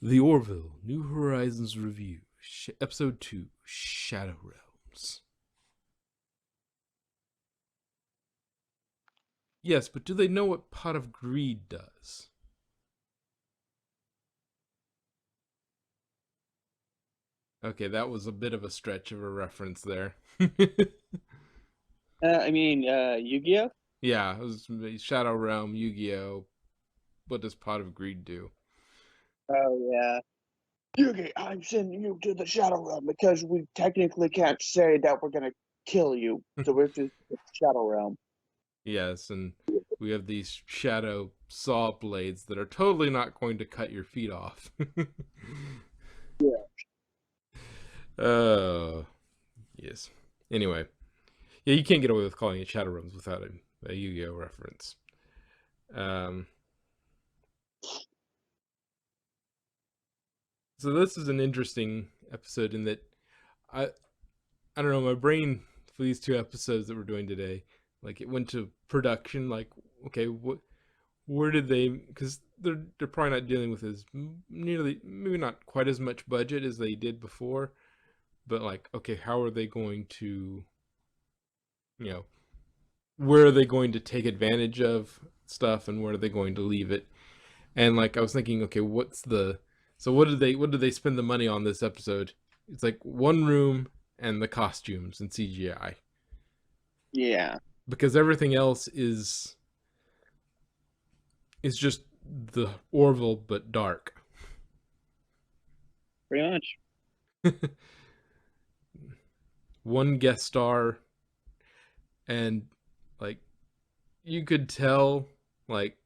The Orville New Horizons Review, Episode 2, Shadow Realms. Yes, but do they know what Pot of Greed does? Okay, that was a bit of a stretch of a reference there. Yu-Gi-Oh? Yeah, it was Shadow Realm, Yu-Gi-Oh! What does Pot of Greed do? Oh, yeah. Yugi, I'm sending you to the Shadow Realm because we technically can't say that we're gonna kill you. So we're just the Shadow Realm. Yes, and we have these shadow saw blades that are totally not going to cut your feet off. Yeah. Oh, yes. Anyway, yeah, you can't get away with calling it Shadow Realms without a Yu-Gi-Oh reference. Um, so this is an interesting episode in that I I don't know, my brain for these two episodes that we're doing today, like it went to production. Like, okay, where did they? Because they're probably not dealing with as nearly, maybe not quite as much budget as they did before, but like, okay, how are they going to, you know, where are they going to take advantage of stuff and where are they going to leave it? And like I was thinking, okay, what did they spend the money on this episode? It's like one room and the costumes and CGI. Yeah, Because everything else is just the Orville but dark. pretty much. One guest star, and like you could tell like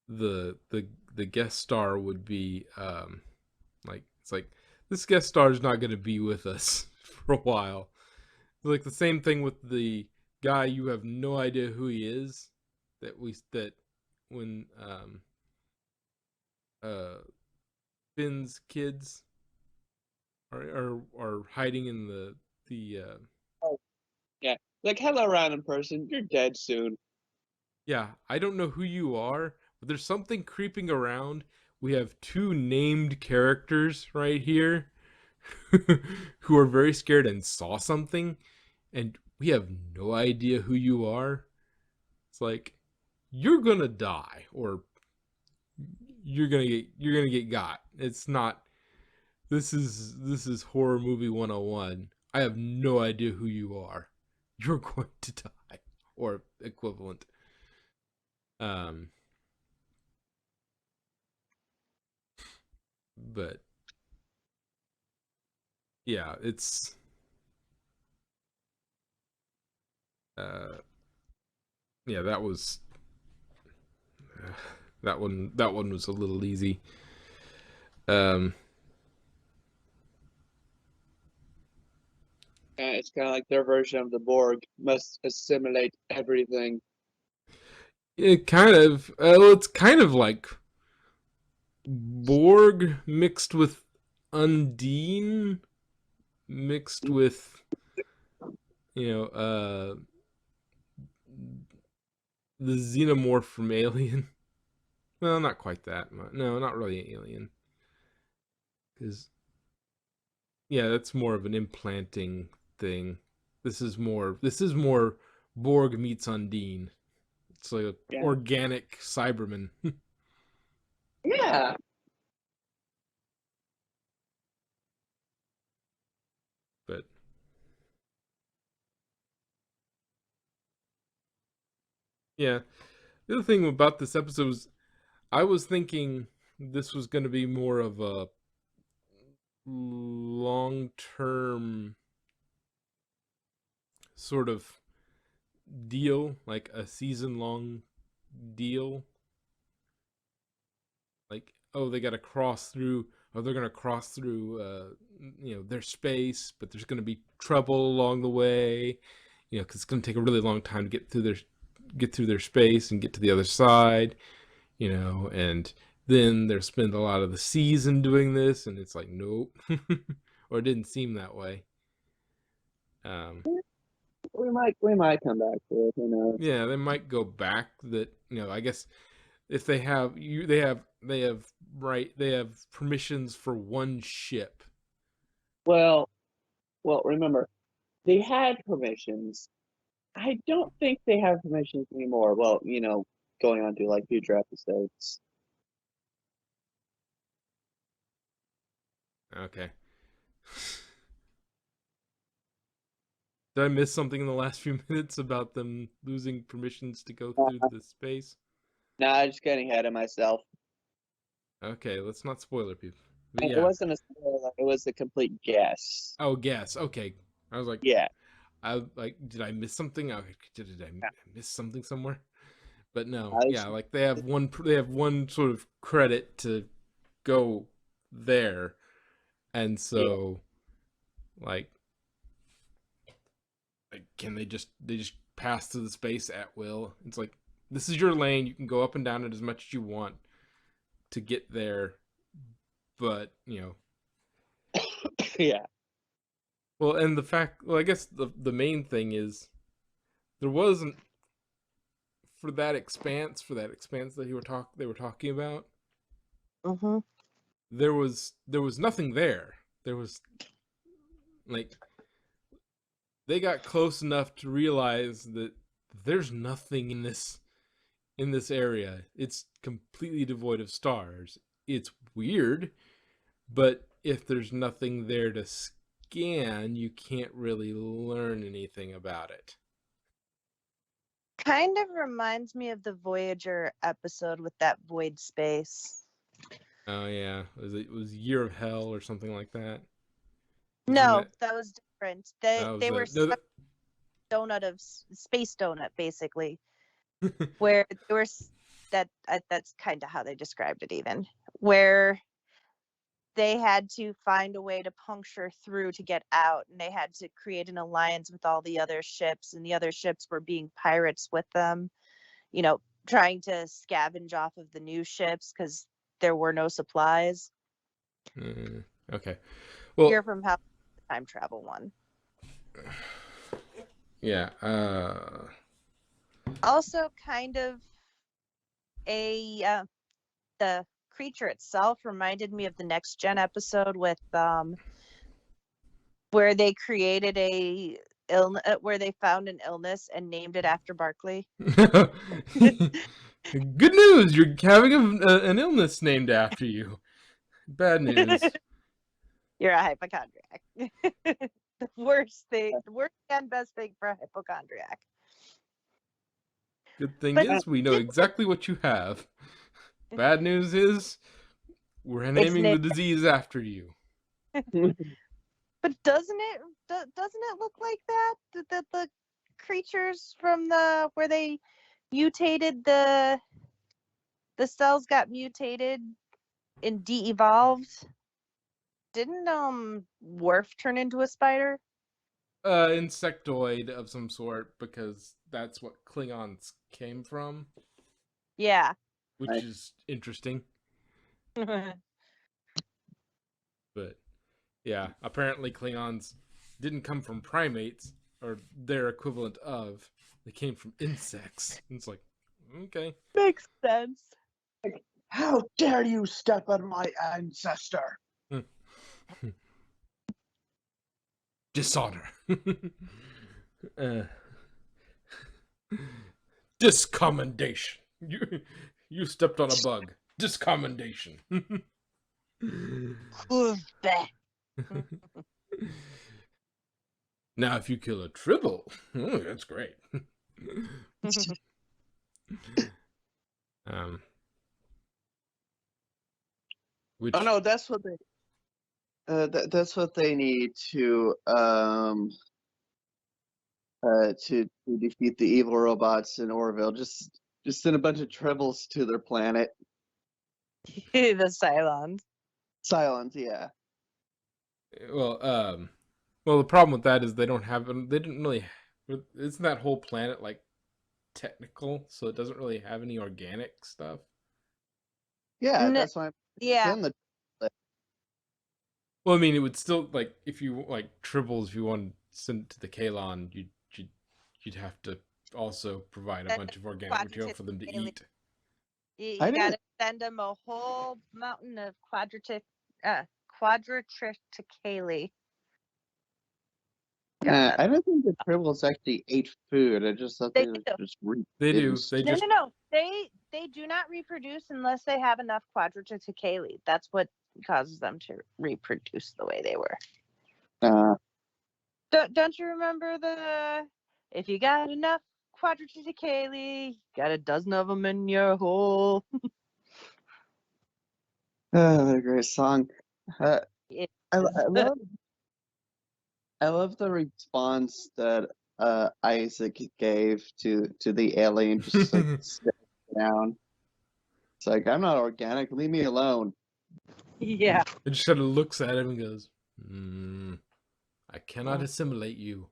the guest star would be like it's like this guest star is not going to be with us for a while. Like the same thing with the guy you have no idea who he is, that when uh Finn's kids are hiding in the Oh, yeah. Like, hello, random person. You're dead soon. yeah, I don't know who you are, but there's something creeping around. We have two named characters right here who are very scared and saw something, and we have no idea who you are. It's like you're gonna die, or you're gonna get got. It's not. This is horror movie 101. I have no idea who you are. You're going to die, or equivalent. Um, but yeah, it's uh, yeah, uh, that one was a little easy. Um, It's kind of like their version of the Borg must assimilate everything. it kind of well, it's kind of like Borg mixed with Undine mixed with you know the xenomorph from Alien. Well, not quite that much. No, not really Alien, because yeah, that's more of an implanting thing. This is more Borg meets Undine. It's like an Yeah. organic Cyberman. Yeah. But yeah, the other thing about this episode was I was thinking this was going to be more of a long term sort of deal, like a season long deal. Like, oh, they got to cross through, or they're going to cross through, their space, but there's going to be trouble along the way, because it's going to take a really long time to get through their space and get to the other side, and then they'll spend a lot of the season doing this, and it's like, nope, or it didn't seem that way. Um, We might come back to it, who knows? yeah, they might go back. That I guess if they have they have permissions for one ship. Well, remember, they had permissions. I don't think they have permissions anymore. Well, going on to like future episodes. Okay. Did I miss something in the last few minutes about them losing permissions to go through Uh, the space? nah, I'm just getting ahead of myself. Okay, let's not spoiler people. But It yeah. wasn't a spoiler, it was a complete guess. Oh, guess. Okay. I was like, Yeah. did I miss something? Did I miss something somewhere? But no, I yeah, was, like they have one sort of credit to go there, and yeah. so like can they just pass through the space at will? It's like this is your lane. You can go up and down it as much as you want to get there, but Yeah. well, and the fact, well, I guess the main thing is there wasn't for that expanse that they were talking about. Mm-hmm. There was nothing there. There was like they got close enough to realize that there's nothing in this area. It's completely devoid of stars. It's weird, but if there's nothing there to scan, you can't really learn anything about it. Kind of reminds me of the Voyager episode with that void space. Oh yeah, it was Year of Hell or something like that? Isn't No, that that was different. that was They were no, stuck in a donut of space donut, basically, where they were that's kind of how they described it, even where they had to find a way to puncture through to get out, and they had to create an alliance with all the other ships, and the other ships were being pirates with them, trying to scavenge off of the new ships because there were no supplies. okay. Hear Well, from how the time travel one. yeah. Also, kind of the creature itself reminded me of the Next Gen episode with where they created where they found an illness and named it after Barclay. Good news! You're having an illness named after you. Bad news. You're a hypochondriac. The worst and best thing for a hypochondriac. Good thing But is, we know exactly what you have. Bad news is, we're naming the disease after you. But doesn't it look like that? The creatures from where they mutated the cells got mutated and de-evolved. Didn't Worf turn into a spider? Insectoid of some sort, because that's what Klingons came from. Yeah. Which is interesting. But yeah, apparently Klingons didn't come from primates or their equivalent of. They came from insects. It's like, okay. Makes sense. How dare you step on my ancestor? Dishonor. Discommendation. You stepped on a bug. Discommendation. Now, if you kill a tribble, that's great. Which... Oh no, that's what they. That's what they need to defeat the evil robots in Orville. Just send a bunch of tribbles to their planet. The Cylons. Cylons, yeah. Well, the problem with that is they didn't really. Isn't that whole planet like technical? So it doesn't really have any organic stuff. Yeah, that's why. Well, I mean, it would still like if you like tribbles. If you want to send it to the Kalon, you'd have to also provide a bunch of organic material for them to eat. You I got to didn't. send them a whole mountain of quadraticale. God, I don't think the Tribbles actually ate food. I just thought they they were do. just They do. reproduced. They No, just no, no. They do not reproduce unless they have enough quadraticale. That's what causes them to reproduce the way they were. Don't you remember if you got enough quadraticale, you got a dozen of them in your hole. What a great song. Uh, It I, is. I love the response that Isaac gave to the alien, just like staring down. It's like, I'm not organic. Leave me alone. Yeah. it just kind of looks at him and goes, I cannot Mm. assimilate you.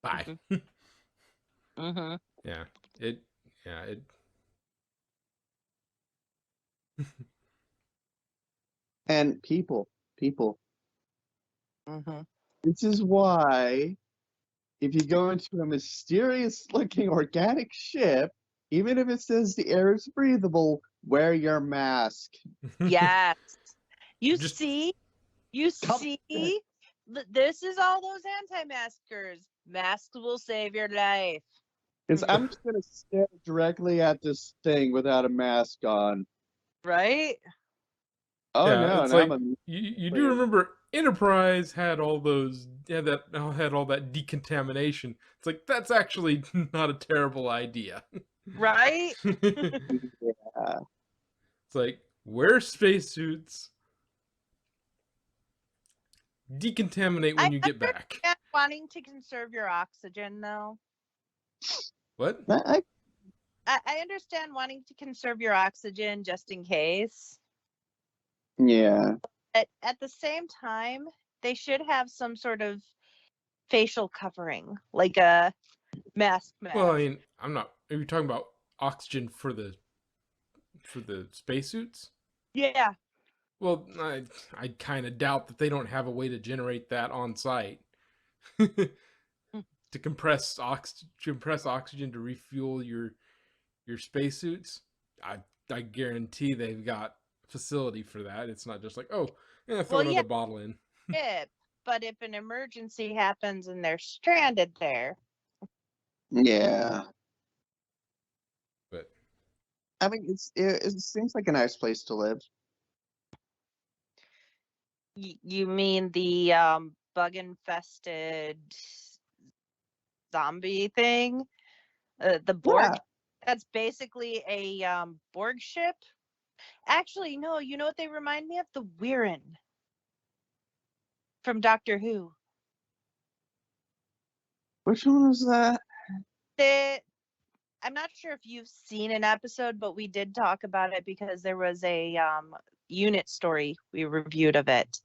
Bye. Mm-hmm. Yeah. It. Yeah. It. And people. Mm-hmm. This is why, if you go into a mysterious-looking organic ship, even if it says the air is breathable, wear your mask. Yes. You Just see, Come. this is all those anti-maskers. Masks will save your life. Because I'm just gonna stare directly at this thing without a mask on. Right? Oh yeah. no, It's now I'm like a you do alien. remember Enterprise had all that decontamination. It's like that's actually not a terrible idea. Right? It's Yeah. like wear spacesuits, decontaminate I when you get back. understand wanting to conserve your oxygen, though. What? I, I understand wanting to conserve your oxygen just in case. yeah. At the same time, they should have some sort of facial covering, like a mask. Well, I mean, I'm not. Are you talking about oxygen for the spacesuits? Yeah. Well, I kind of doubt that they don't have a way to generate that on site to compress oxygen to refuel your spacesuits. I guarantee they've got facility for that. It's not just like, oh, yeah, throw Well, another yeah, bottle in. but if an emergency happens and they're stranded there, Yeah. But I mean, it seems like a nice place to live. you mean the bug infested zombie thing? The Borg? Yeah. That's basically a Borg ship. Actually, no, you know what they remind me of? The Wirren from Doctor Who. Which one was that? I'm not sure if you've seen an episode, but we did talk about it because there was a unit story we reviewed of it.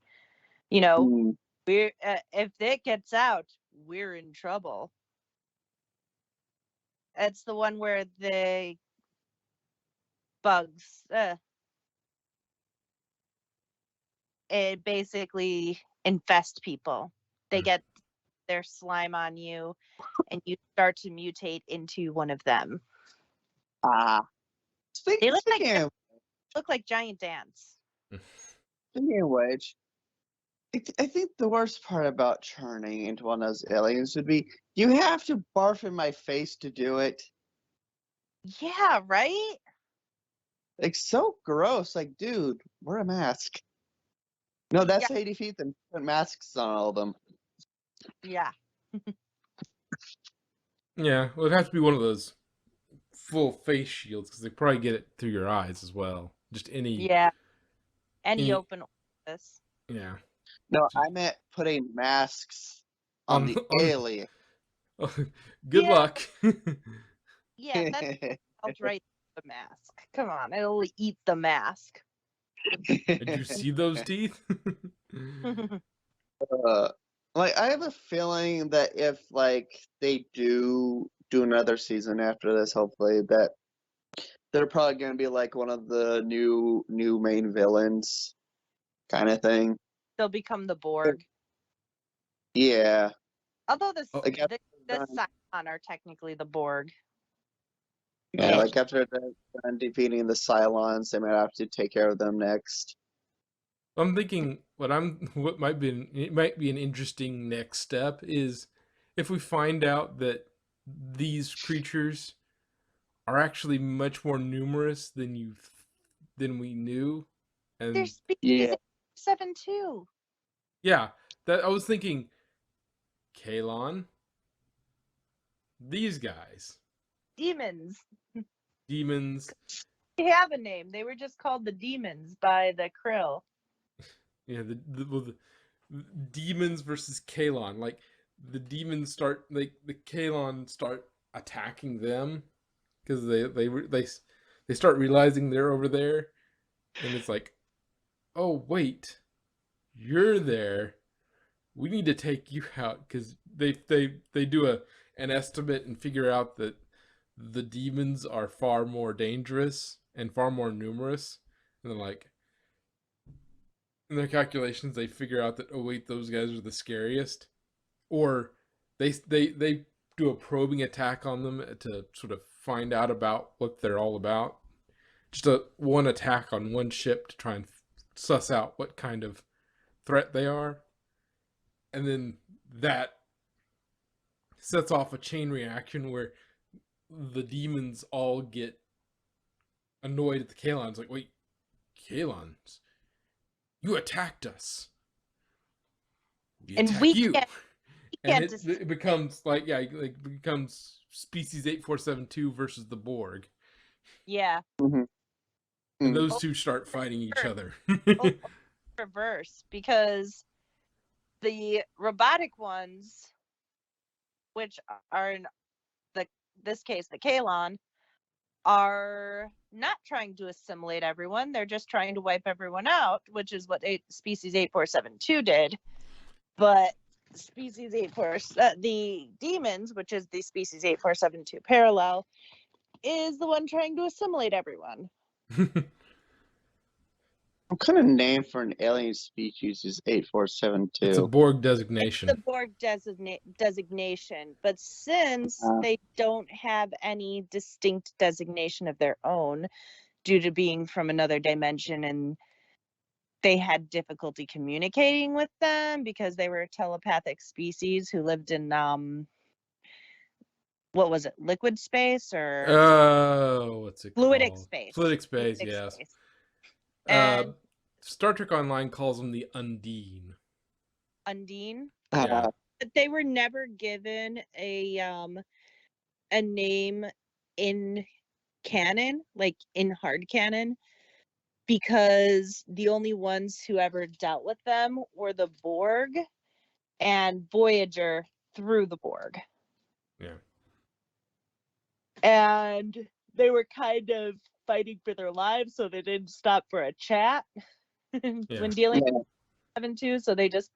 You know, Hmm. if it gets out, we're in trouble. It's the one where the bugs, it basically infest people. They Hmm. get their slime on you, and you start to mutate into one of them. Ah. They Speaking look like giant ants. speaking of which, I think the worst part about turning into one of those aliens would be you have to barf in my face to do it. Yeah, right? Like, so gross. Like, dude, wear a mask. No, that's Yeah, how you defeat them. Put masks on all of them. yeah. yeah, well, it'd have to be one of those full face shields because they probably get it through your eyes as well. Just Yeah. Any any open orifice. yeah. No, I meant putting masks on the On alien. good Yeah, luck. yeah, that's right. The mask. Come on, it'll eat the mask. Did you see those teeth? Uh, like, I have a feeling that if like they do another season after this, hopefully that they're probably gonna be like one of the new main villains, kind of thing. They'll become the Borg. Yeah, Although Oh, like the Cylon are technically the Borg. Yeah, like after they're done defeating the Cylons, they might have to take care of them next. I'm thinking what might be an interesting next step is if we find out that these creatures are actually much more numerous than we knew, They're and species Yeah. 7-2. yeah, that I was thinking, Kalon, these guys, Demons. demons, They have a name. They were just called the demons by the Krill. yeah, the demons versus Kalon, like the demons start like the Kalon start attacking them because they start realizing they're over there, and it's like, oh wait, you're there. We need to take you out because they do an estimate and figure out that the demons are far more dangerous and far more numerous. And they're like, in their calculations, they figure out that, oh wait, those guys are the scariest, or they do a probing attack on them to sort of find out about what they're all about. Just one attack on one ship to try and suss out what kind of threat they are, and then that sets off a chain reaction where the demons all get annoyed at the Kalons. Like, wait, Kalons, you attacked us. We And attack we you. can't It becomes like, yeah, like it becomes species 8472 versus the Borg. Yeah. Mhm. And Mm. those two start fighting each other. Reverse, because the robotic ones, which are in this case the Kalon, are not trying to assimilate everyone. They're just trying to wipe everyone out, which is what species 8472 did. But species 84, the demons, which is the species 8472 parallel, is the one trying to assimilate everyone. What kind of name for an alien species is 8472? It's a Borg designation. The Borg designation, but since they don't have any distinct designation of their own due to being from another dimension, and they had difficulty communicating with them because they were a telepathic species who lived in what was it, liquid space or What's it fluidic called? space? Fluidic space, Fluidic yes. space. And Star Trek Online calls them the Undine. Undine. Yeah. But they were never given a name in canon, like in hard canon, because the only ones who ever dealt with them were the Borg and Voyager through the Borg. Yeah. And they were kind of fighting for their lives, so they didn't stop for a chat when dealing with 7-2. So they just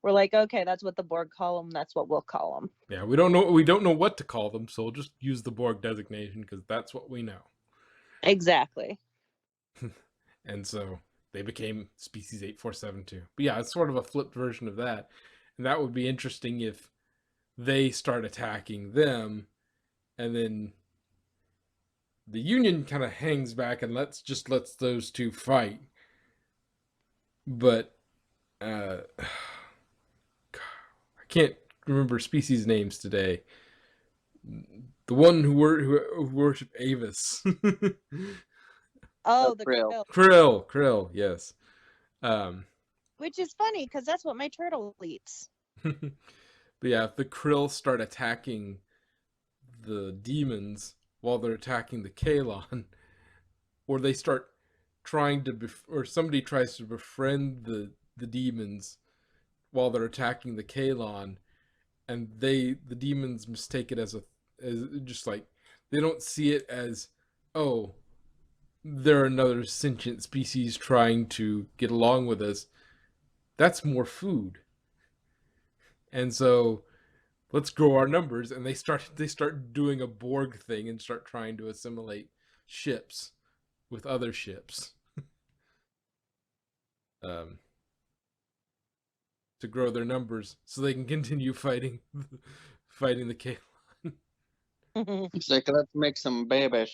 were like, okay, that's what the Borg call them. That's what we'll call them. Yeah, we don't know what to call them, so we'll just use the Borg designation because that's what we know. Exactly. And so they became species 8472. But yeah, it's sort of a flipped version of that. And that would be interesting if they start attacking them, and then the Union kind of hangs back and lets those two fight. But I can't remember species names today. The one who worship Avis. Oh, the Krill. Krill, yes. Which is funny because that's what my turtle eats. But yeah, if the Krill start attacking the demons while they're attacking the Kalon, or they start trying to or somebody tries to befriend the demons while they're attacking the Kalon, and the demons mistake it as just like, they don't see it as, oh, they're another sentient species trying to get along with us. That's more food. And so let's grow our numbers, and they start doing a Borg thing and start trying to assimilate ships with other ships. To grow their numbers so they can continue fighting the Kalon. He's like, let's make some babies.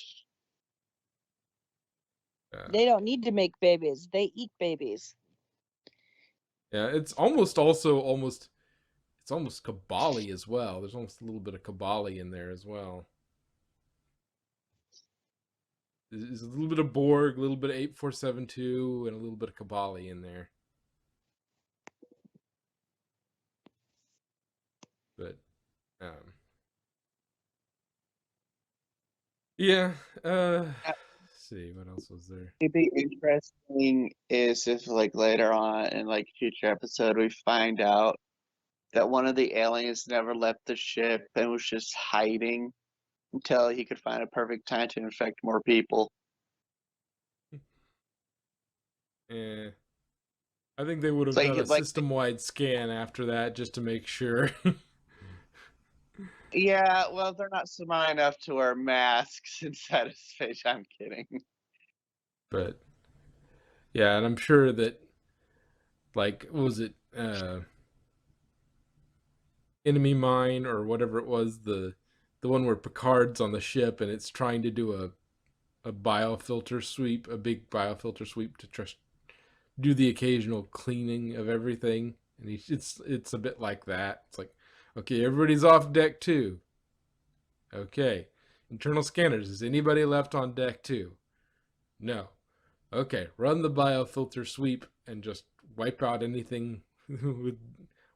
They don't need to make babies. They eat babies. Yeah, it's almost Kabali as well. There's almost a little bit of Kabali in there as well. There's a little bit of Borg, a little bit of 8472, and a little bit of Kabali in there. But, yeah. Let's see, what else was there? It'd be interesting is if, like, later on in, like, future episode, we find out that one of the aliens never left the ship and was just hiding until he could find a perfect time to infect more people. Yeah. I think they would have It's done a like system-wide scan after that just to make sure. yeah, well, they're not smart enough to wear masks inside of space. I'm kidding. But yeah, and I'm sure that, like, what was it, Enemy Mine or whatever it was, the one where Picard's on the ship and it's trying to do a biofilter sweep, a big biofilter sweep to just do the occasional cleaning of everything, and it's a bit like that. It's like, okay, everybody's off deck 2. Okay, internal scanners. Is anybody left on deck 2? No. Okay, run the biofilter sweep and just wipe out anything with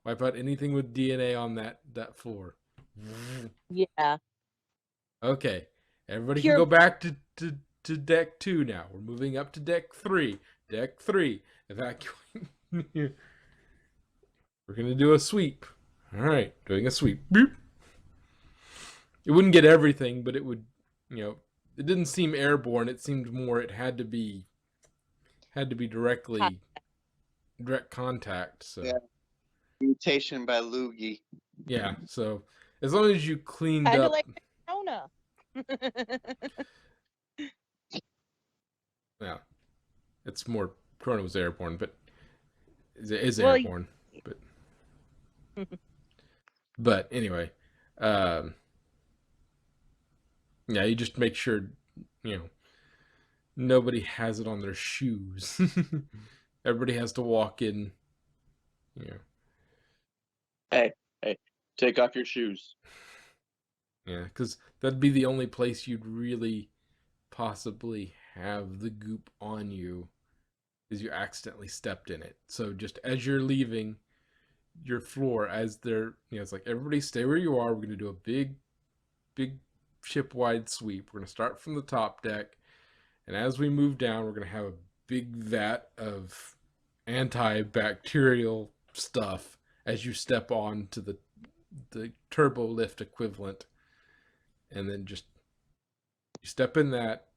DNA on that floor. Yeah. Okay, everybody Pure- can go back to deck 2 now. We're moving up to deck 3. Deck 3, evacuate. We're gonna do a sweep. All right, doing a sweep. Boop. It wouldn't get everything, but it would, it didn't seem airborne. It seemed more it had to be direct contact. So Yeah. Mutation by Loogie. yeah, so as long as you cleaned Kind up, of like Corona. yeah, it's more. Corona was airborne, but is Well, airborne, but anyway, yeah, you just make sure nobody has it on their shoes. Everybody has to walk in. Hey, take off your shoes. Yeah, because that'd be the only place you'd really possibly have the goop on you, is you accidentally stepped in it. So just as you're leaving your floor, as they're, it's like, everybody stay where you are. We're going to do a big ship-wide sweep. We're going to start from the top deck. And as we move down, we're going to have a big vat of antibacterial stuff as you step on to the turbo lift equivalent. And then just you step in that,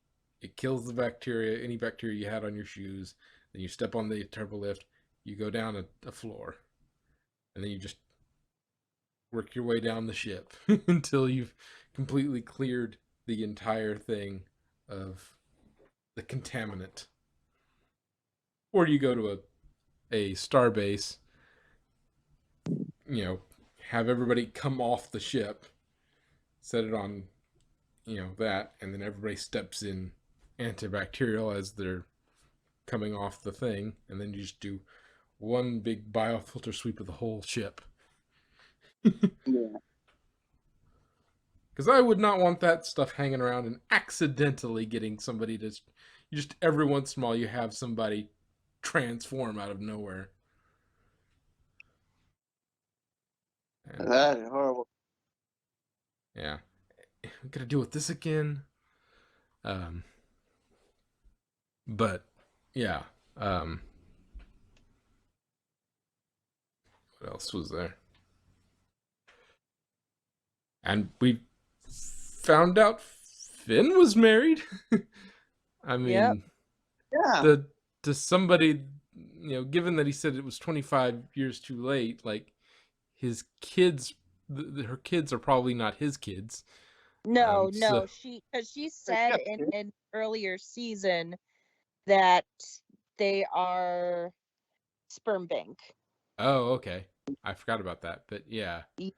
it kills the bacteria, any bacteria you had on your shoes. Then you step on the turbo lift, you go down a floor, and then you just work your way down the ship until you've completely cleared the entire thing of the contaminant. Or you go to a star base, have everybody come off the ship, set it on, that, and then everybody steps in antibacterial as they're coming off the thing, and then you just do one big biofilter sweep of the whole ship. Yeah. Because I would not want that stuff hanging around and accidentally getting somebody to... Just every once in a while you have somebody transform out of nowhere. And, That is horrible. yeah. We gotta deal with this again. But, yeah. What else was there? And we found out Finn was married. I mean, Yep. Yeah. to somebody, given that he said it was 25 years too late, like, his kids, her kids are probably not his kids. No, so- she said in an earlier season that they are sperm bank. Oh, okay. I forgot about that, but yeah. Yeah.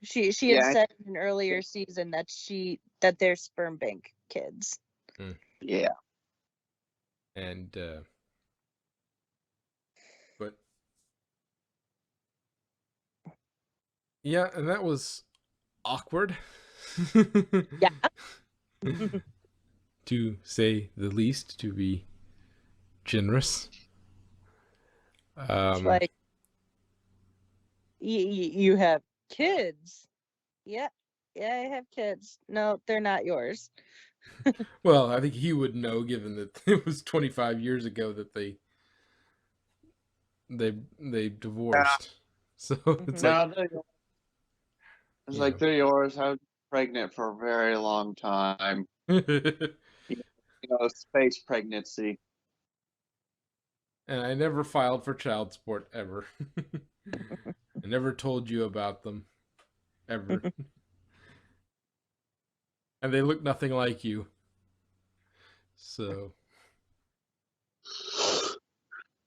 She had Yeah, said in an earlier season that they're sperm bank kids. yeah. And but yeah, and that was awkward. Yeah. To say the least, to be generous. It's like you have kids. Yeah, yeah, I have kids. No, they're not yours. Well, I think he would know, given that it was 25 years ago that they divorced. So it's like, No, it's like they're yours. I was pregnant for a very long time. Space pregnancy. and I never filed for child support ever. I never told you about them ever. And they look nothing like you. So,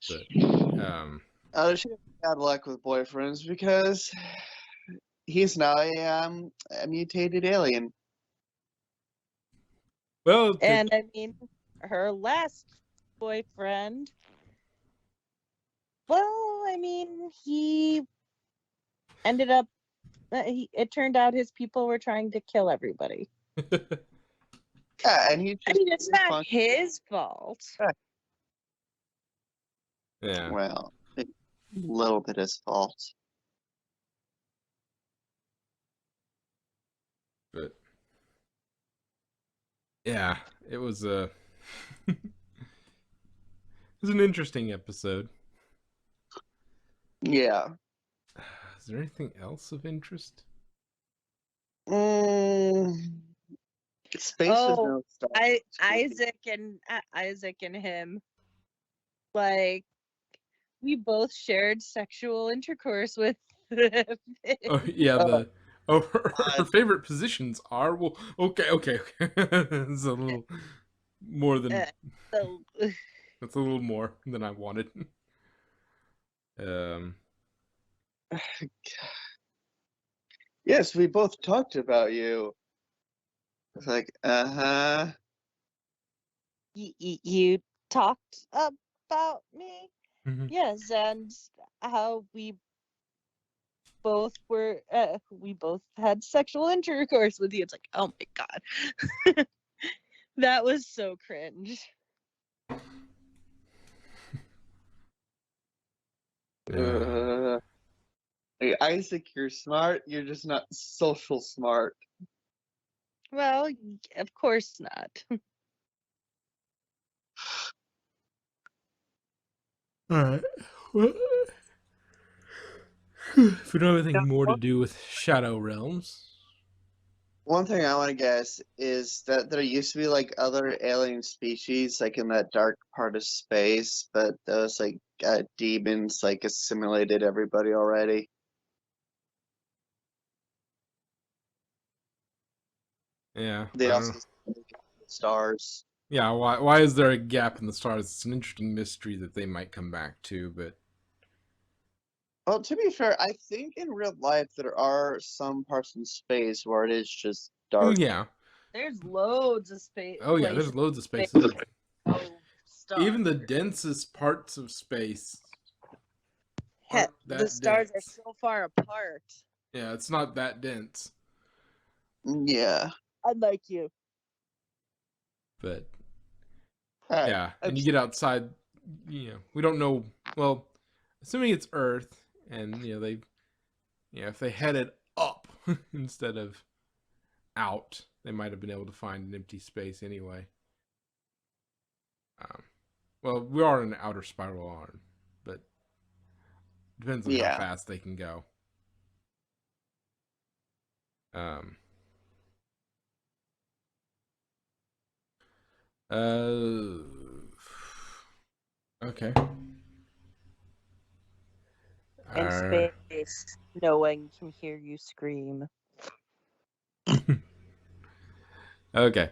but She has bad luck with boyfriends because he's now a mutated alien. well, And I mean, her last boyfriend. Well, I mean, he ended up. It turned out his people were trying to kill everybody. Yeah, and he just. I mean, it's not his fault. yeah. Well, a little bit his fault. But yeah, it was a it was an interesting episode. Yeah. Is there anything else of interest? Space is no star. Isaac and him, like, we both shared sexual intercourse with them. Oh yeah, her favorite positions are, well, okay. It's a little more than So, that's a little more than I wanted. Yes, we both talked about you. It's like, you talked about me, mhm. yes, and how we both had sexual intercourse with you. It's like, oh my god. That was so cringe. Hey, Isaac, you're smart. You're just not social smart. Well, of course not. All right. Well, if we don't have anything more to do with Shadow Realms. One thing I want to guess is that there used to be like other alien species like in that dark part of space, but those like demons like assimilated everybody already. Yeah. They I don't also know. stars. Yeah, why is there a gap in the stars? It's an interesting mystery that they might come back to, but Well, to be fair, I think in real life there are some parts in space where it is just oh dark. yeah. There's loads of space. Oh yeah, there's loads of spaces. Even the densest parts of space aren't that The stars are dense. so far apart. Yeah, it's not that dense. Yeah. Unlike you. But All right. yeah, and you get outside, we don't know, well, assuming it's Earth, and if they headed up instead of out, they might have been able to find an empty space anyway. Well, we are in an outer spiral arm, but depends on how fast they can go. Okay. In space, no one can hear you scream. Okay.